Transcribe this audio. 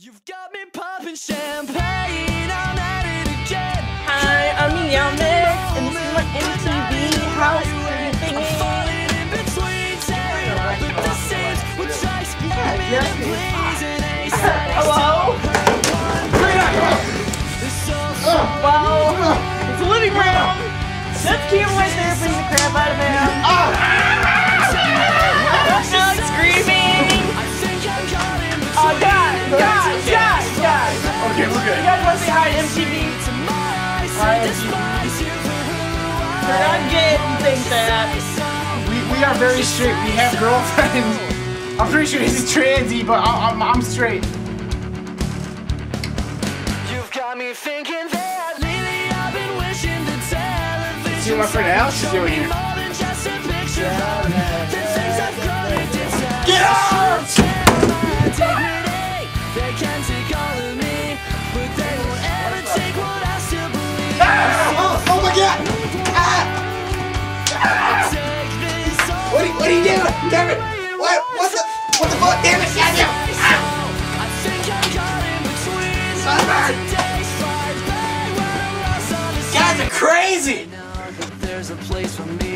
You've got me popping champagne, I'm at it again. Hi, I'm Meowmix, and this is my MTV house creeping. Hello? Wow, it's a living room. That's cute right there, beating the crap out of him. Alex screaming. Oh, guys. Okay, we're good. You guys want to say hi to MTV? Hi, MTV. We're not gay if you think that. We are very straight. We have girlfriends. I'm pretty sure he's transy, but I'm straight. You've got me thinking that lately I've been wishing the television. See what my friend Alex is doing here. Get out! They can take all of me, but they won't ever take what I still believe. Oh my God! What are you doing? Damn it! What the fuck? Damn it! Goddamn! I think I'm caught in between. Sunburn! Guys are crazy! There's a place for me.